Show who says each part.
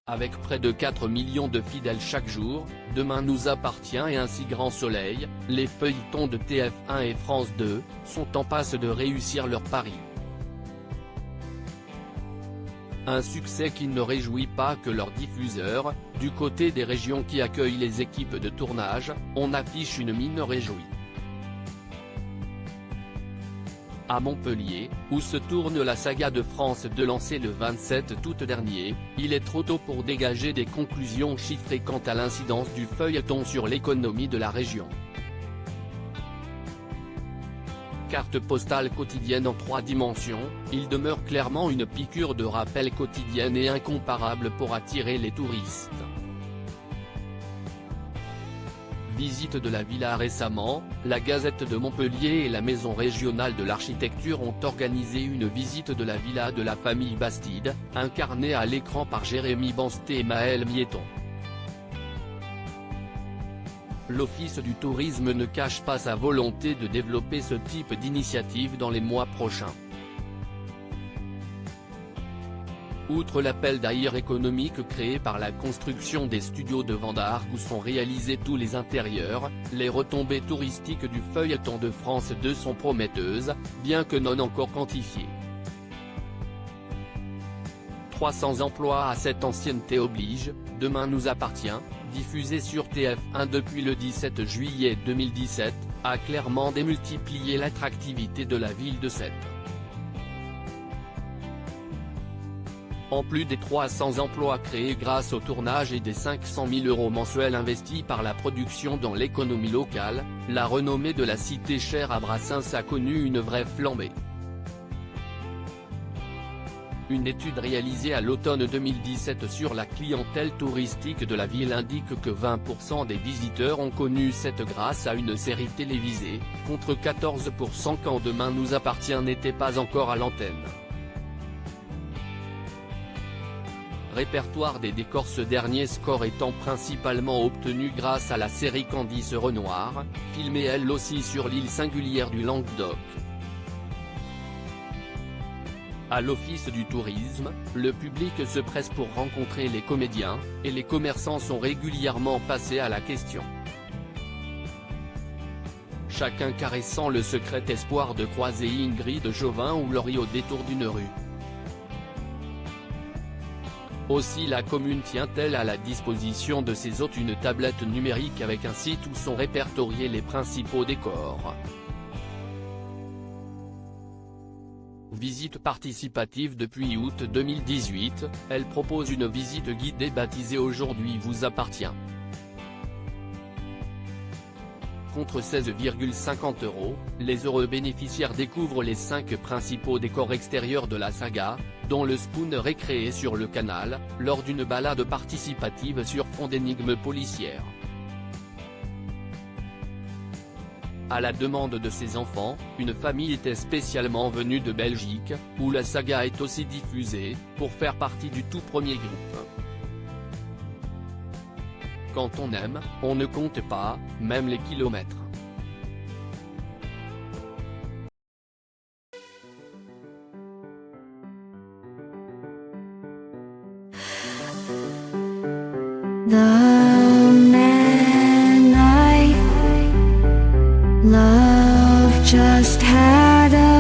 Speaker 1: Avec près de 4 millions de fidèles chaque jour, Demain nous appartient et Ainsi grand soleil, les feuilletons de TF1 et France 2, sont en passe de réussir leur pari. Un succès qui ne réjouit pas que leurs diffuseurs. Du côté des régions qui accueillent les équipes de tournage, on affiche une mine réjouie. À Montpellier, où se tourne la saga de France 2 lancée le 27 août dernier, il est trop tôt pour dégager des conclusions chiffrées quant à l'incidence du feuilleton sur l'économie de la région. Carte postale quotidienne en 3 dimensions, il demeure clairement une piqûre de rappel quotidienne et incomparable pour attirer les touristes. Visite de la villa récemment, la Gazette de Montpellier et la Maison régionale de l'architecture ont organisé une visite de la villa de la famille Bastide, incarnée à l'écran par Jérémy Bansté et Maël Miéton. L'Office du tourisme ne cache pas sa volonté de développer ce type d'initiative dans les mois prochains. Outre l'appel d'air économique créé par la construction des studios de Vendargue où sont réalisés tous les intérieurs, les retombées touristiques du feuilleton de France 2 sont prometteuses, bien que non encore quantifiées. 300 emplois à cette ancienneté oblige, Demain nous appartient, diffusé sur TF1 depuis le 17 juillet 2017, a clairement démultiplié l'attractivité de la ville de Sète. En plus des 300 emplois créés grâce au tournage et des 500 000 € mensuels investis par la production dans l'économie locale, la renommée de la cité chère à Brassens a connu une vraie flambée. Une étude réalisée à l'automne 2017 sur la clientèle touristique de la ville indique que 20% des visiteurs ont connu Sète grâce à une série télévisée, contre 14% quand Demain nous appartient n'était pas encore à l'antenne. Répertoire des décors. Ce dernier score étant principalement obtenu grâce à la série Candice Renoir, filmée elle aussi sur l'île singulière du Languedoc. À l'Office du tourisme, le public se presse pour rencontrer les comédiens, et les commerçants sont régulièrement passés à la question. Chacun caressant le secret espoir de croiser Ingrid Jovin ou Laurie au détour d'une rue. Aussi la commune tient-elle à la disposition de ses hôtes une tablette numérique avec un site où sont répertoriés les principaux décors. Visite participative. Depuis août 2018, elle propose une visite guidée baptisée Aujourd'hui vous appartient. Contre 16,50 €, les heureux bénéficiaires découvrent les 5 principaux décors extérieurs de la saga, dont le Spoon récréé sur le canal, lors d'une balade participative sur fond d'énigmes policières. À la demande de ses enfants, une famille était spécialement venue de Belgique, où la saga est aussi diffusée, pour faire partie du tout premier groupe. Quand on aime, on ne compte pas, même les kilomètres.
Speaker 2: The man I love just had a